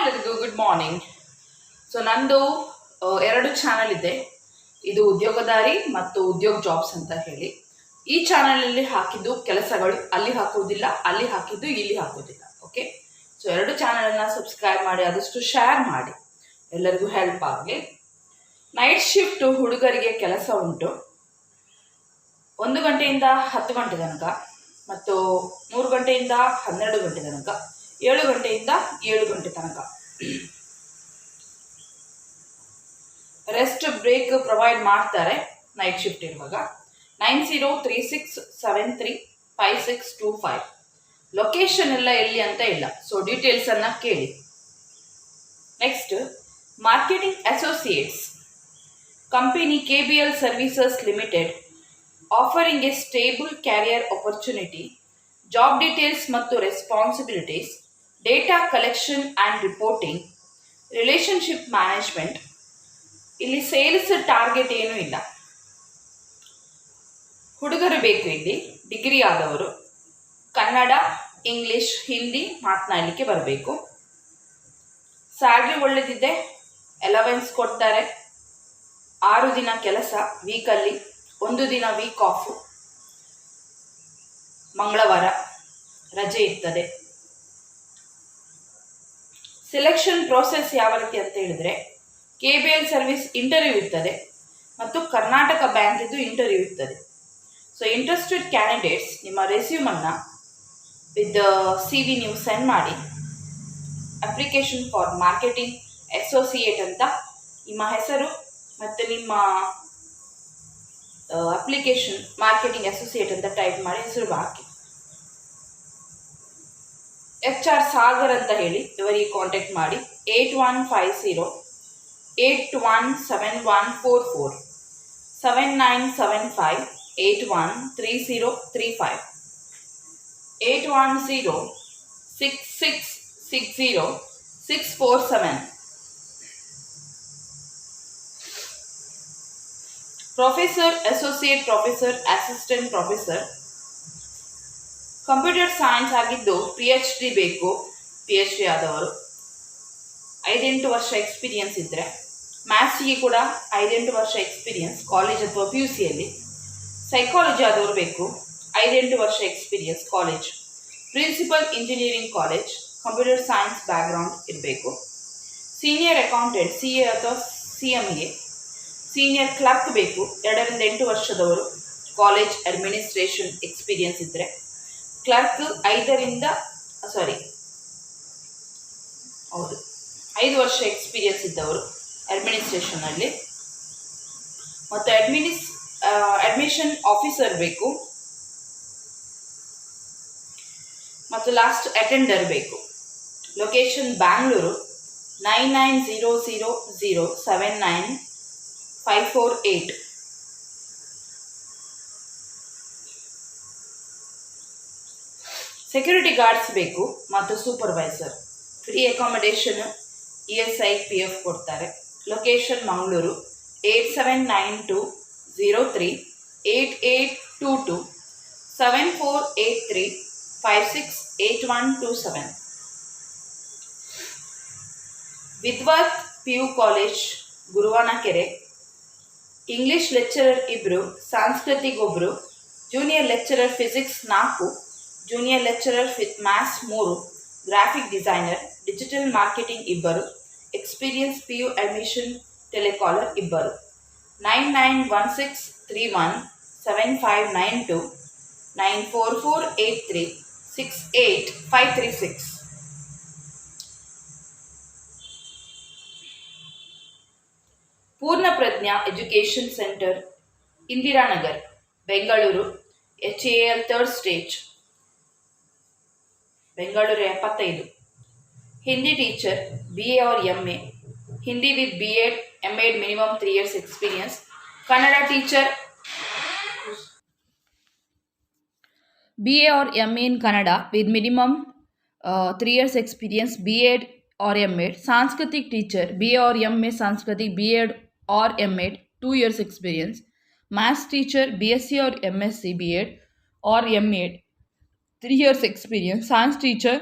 ಎಲ್ಲರಿಗೂ good morning. So ನಂದು ಎರಡು ಚಾನಲ್ ಇದೆ. ಇದು ಉದ್ಯೋಗದಾರಿ ಮತ್ತು ಉದ್ಯೋಗ ಜಾಬ್ಸ್ ಅಂತ ಹೇಳಿ. ಈ ಚಾನಲಲ್ಲಿ ಹಾಕಿದ್ದು ಕೆಲಸಗಳು ಅಲ್ಲಿ ಹಾಕುವುದಿಲ್ಲ, ಅಲ್ಲಿ ಹಾಕಿದ್ದು ಇಲ್ಲಿ ಹಾಕುವುದಿಲ್ಲ. ಓಕೆ, ಸೊ ಎರಡು ಚಾನಲನ್ನು ಸಬ್ಸ್ಕ್ರೈಬ್ ಮಾಡಿ, ಆದಷ್ಟು ಶೇರ್ ಮಾಡಿ, ಎಲ್ಲರಿಗೂ ಹೆಲ್ಪ್ ಆಗಲಿ. ನೈಟ್ ಶಿಫ್ಟ್ ಹುಡುಗರಿಗೆ ಕೆಲಸ ಉಂಟು 1 ಗಂಟೆಯಿಂದ 10 ಗಂಟೆ ತನಕ, ಮತ್ತು 3 ಗಂಟೆಯಿಂದ 12 ಗಂಟೆ ತನಕ, 7 ಗಂಟೆಯಿಂದ 7 ಗಂಟೆ ತನಕ. ರೆಸ್ಟ್ ಬ್ರೇಕ್ ಪ್ರೊವೈಡ್ ಮಾಡ್ತಾರೆ ನೈಟ್ ಶಿಫ್ಟ್ ಇರುವಾಗ. 9036735625. ಲೊಕೇಶನ್ ಎಲ್ಲ ಎಲ್ಲಿ ಅಂತ ಇಲ್ಲ, ಸೊ ಡೀಟೇಲ್ಸನ್ನು ಕೇಳಿ. Next, marketing associates company KBL services limited offering a stable career opportunity. Job details ಮತ್ತು responsibilities: data collection and reporting, relationship management. ಇಲ್ಲಿ ಸೇಲ್ಸ್ ಟಾರ್ಗೆಟ್ ಏನೂ ಇಲ್ಲ. ಹುಡುಗರು ಬೇಕು ಇಲ್ಲಿ, ಡಿಗ್ರಿ ಆದವರು, ಕನ್ನಡ, ಇಂಗ್ಲಿಷ್, ಹಿಂದಿ ಮಾತನಾಡಲಿಕ್ಕೆ ಬರಬೇಕು. ಸ್ಯಾಲ್ರಿ ಒಳ್ಳೆದಿದೆ, ಅಲವೆನ್ಸ್ ಕೊಡ್ತಾರೆ. 6 ದಿನ ಕೆಲಸ ವೀಕಲ್ಲಿ, 1 ದಿನ ವೀಕ್ ಆಫು, ಮಂಗಳವಾರ ರಜೆ ಇರ್ತದೆ. ಸೆಲೆಕ್ಷನ್ ಪ್ರೋಸೆಸ್ ಯಾವ ರೀತಿ ಅಂತ ಹೇಳಿದ್ರೆ, KBL ಸರ್ವಿಸ್ ಇಂಟರ್ವ್ಯೂ ಇರ್ತದೆ ಮತ್ತು ಕರ್ನಾಟಕ ಬ್ಯಾಂಕಿದ್ದು ಇಂಟರ್ವ್ಯೂ ಇರ್ತದೆ. ಸೊ ಇಂಟ್ರೆಸ್ಟೆಡ್ ಕ್ಯಾಂಡಿಡೇಟ್ಸ್ ನಿಮ್ಮ ರೆಸ್ಯೂಮನ್ನು ವಿತ್ CV ನೀವು ಸೆಂಡ್ ಮಾಡಿ. ಅಪ್ಲಿಕೇಶನ್ ಫಾರ್ ಮಾರ್ಕೆಟಿಂಗ್ ಅಸೋಸಿಯೇಟ್ ಅಂತ ನಿಮ್ಮ ಹೆಸರು ಮತ್ತು ನಿಮ್ಮ ಅಪ್ಲಿಕೇಶನ್ ಮಾರ್ಕೆಟಿಂಗ್ ಅಸೋಸಿಯೇಟ್ ಅಂತ ಟೈಪ್ ಮಾಡಿ ಹೆಸರು ಹಾಕಿ. HR ಸಾಗರ್ ಅಂತ ಹೇಳಿ ಇವರಿಗೆ ಕಾಂಟ್ಯಾಕ್ಟ್ ಮಾಡಿ. 8150817144 7975813035 8106660647. Professor, associate professor, assistant professor. Computer science ಆಗಿದ್ದು PhD ಬೇಕು. PhD ಆದವರು 5-8 ವರ್ಷ ಎಕ್ಸ್ಪೀರಿಯನ್ಸ್ ಇದ್ದರೆ. ಮ್ಯಾಥ್ಸಿಗೆ ಕೂಡ 5-8 ವರ್ಷ ಎಕ್ಸ್ಪೀರಿಯನ್ಸ್ ಕಾಲೇಜ್ ಅಥವಾ PUCಯಲ್ಲಿ. ಸೈಕಾಲಜಿ ಆದವರು ಬೇಕು, 5-8 ವರ್ಷ experience college. Principal engineering college, computer science background ಇರಬೇಕು. ಸೀನಿಯರ್ ಅಕೌಂಟೆಂಟ್ CA ಅಥವಾ CMA. ಸೀನಿಯರ್ ಕ್ಲರ್ಕ್ ಬೇಕು, 2ರಿಂದ 8 ವರ್ಷದವರು, ಕಾಲೇಜ್ ಅಡ್ಮಿನಿಸ್ಟ್ರೇಷನ್ ಎಕ್ಸ್ಪೀರಿಯನ್ಸ್ ಇದ್ದರೆ. ಕ್ಲರ್ಕ್ 5 ವರ್ಷ ಎಕ್ಸ್ಪೀರಿಯನ್ಸ್ ಇದ್ದವರು ಅಡ್ಮಿನಿಸ್ಟ್ರೇಷನಲ್ಲಿ. ಮತ್ತು ಅಡ್ಮಿಷನ್ ಆಫೀಸರ್ ಬೇಕು, ಮತ್ತು ಲಾಸ್ಟ್ ಅಟೆಂಡರ್ ಬೇಕು. ಲೊಕೇಶನ್ ಬ್ಯಾಂಗ್ಳೂರು. 9900079548. ಸೆಕ್ಯೂರಿಟಿ ಗಾರ್ಡ್ಸ್ ಬೇಕು ಮತ್ತು supervisor. Free accommodation, ESI PF ಕೊಡ್ತಾರೆ. Location Mangaluru. 8792038822 7483568127. Vidvath PU college Guruvanakere. English lecturer 2, Sanskrit 1, junior lecturer physics 4, junior lecturer maths 3, graphic designer, digital marketing 2, experience PU admission telecaller 2. 9916317592 9448368536. Poorna Prajna education centre, Indiranagar, Bengaluru. HAL 3rd stage, Bengaluru 75. Hindi teacher, BA or MA. Hindi with B.Ed, M.Ed minimum 3 years experience. Kannada teacher, BA or MA in Kannada with minimum 3 years experience, B.Ed or M.Ed. Sanskritic teacher, BA or MA Sanskritic, B.Ed or M.Ed, 2 years experience. Maths teacher, BSc or MSc, B.Ed or M.Ed, 3 years experience. Science teacher,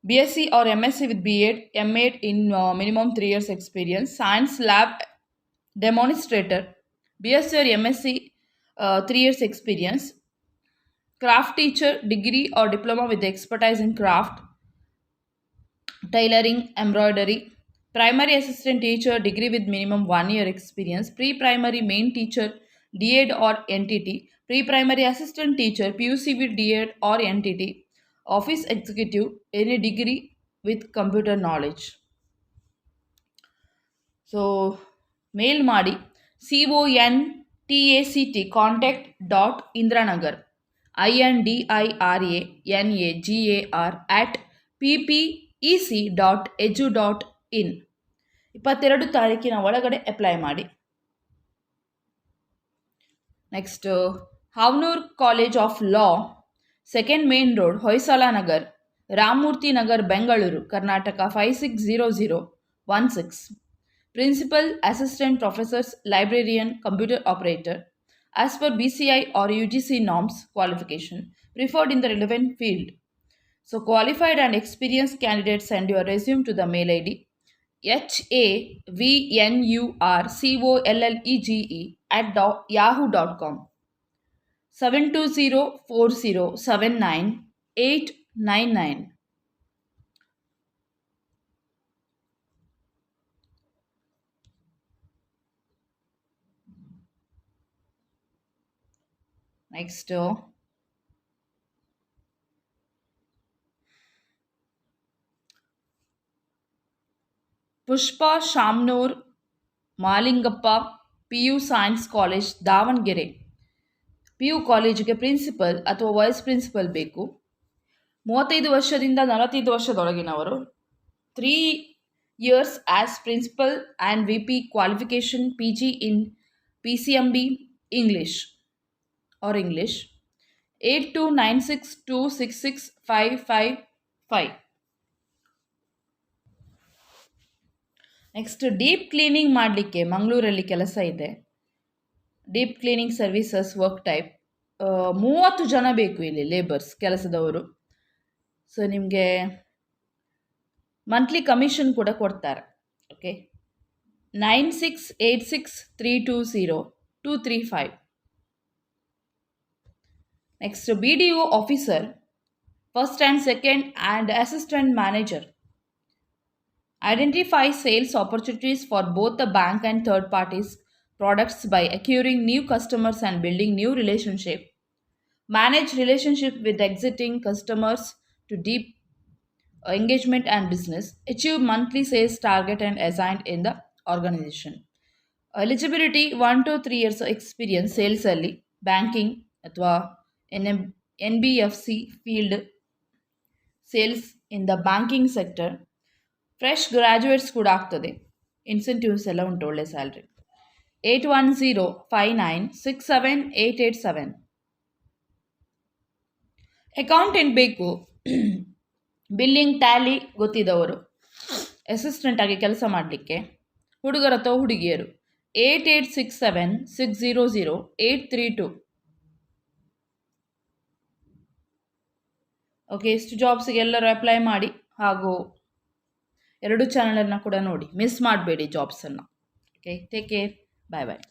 BSc or MSc with B.Ed, M.Ed in minimum 3 years experience, Science Lab Demonstrator, BSc or MSc 3 years experience, Craft Teacher degree or diploma with expertise in craft, tailoring, embroidery, Primary Assistant Teacher degree with minimum 1 year experience, Pre-Primary Main Teacher D.Ed or NTT, Pre-Primary Assistant Teacher PUC with D.Ed or NTT, Office Executive any degree with computer knowledge. So mail ಮಾಡಿ contact.indranagar indiranar@ppec.edu.in 22 ತಾರೀಕಿನ ಒಳಗಡೆ apply ಮಾಡಿ. Next Havanur college of law, second main road, Hoysala Nagar, Ramamurthy Nagar, Bengaluru, Karnataka 560016. Principal, Assistant Professors, Librarian, Computer Operator, as per BCI or UGC norms qualification, preferred in the relevant field. So, qualified and experienced candidates send your resume to the mail ID havnurcolege@yahoo.com 72040799899. Next, Pushpa Shamnoor Malingappa PU Science College Davanagere. PU ಕಾಲೇಜಿಗೆ principal ಅಥವಾ vice principal ಬೇಕು. 35 ವರ್ಷದಿಂದ 45 ವರ್ಷದೊಳಗಿನವರು. 3 years as principal and VP qualification, PG in PCMB English or English. 8296266555. Next deep cleaning ಮಾಡಲಿಕ್ಕೆ ಮಂಗಳೂರಲ್ಲಿ ಕೆಲಸ ಇದೆ. Deep cleaning services work type. 30 ಜನ ಬೇಕು ಇಲ್ಲಿ ಲೇಬರ್ಸ್ ಕೆಲಸದವರು. ಸೊ ನಿಮಗೆ ಮಂತ್ಲಿ ಕಮಿಷನ್ ಕೂಡ ಕೊಡ್ತಾರೆ. Okay, 9686320235. Next BDO officer, first and second and assistant manager. Identify sales opportunities for both the bank and third parties products by acquiring new customers and building new relationship. Manage relationship with existing customers to deep engagement and business. Achieve monthly sales target and assigned in the organization. Eligibility 1 to 3 years experience sales ಅಲ್ಲಿ, banking ಅಥವಾ NBFC field sales in the banking sector. Fresh graduates ಕೂಡ ಆಗ್ತದೆ. Incentives ಎಲ್ಲ ಉಂಟು, ಒಳ್ಳೆ salary. 8105967887. Accountant ಬೇಕು, billing Tally ಗೊತ್ತಿದ್ದವರು, assistant ಆಗಿ ಕೆಲಸ ಮಾಡಲಿಕ್ಕೆ. ಹುಡುಗರ ಅಥವಾ ಹುಡುಗಿಯರು. 8867600832. ಓಕೆ, ಇಷ್ಟು ಜಾಬ್ಸ್ಗೆ ಎಲ್ಲರೂ ಅಪ್ಲೈ ಮಾಡಿ. ಹಾಗೂ 2 ಚಾನಲನ್ನು ಕೂಡ ನೋಡಿ, ಮಿಸ್ ಮಾಡಬೇಡಿ ಜಾಬ್ಸನ್ನು. ಓಕೆ, ಟೇಕ್ ಕೇರ್, ಬಾಯ್ ಬಾಯ್.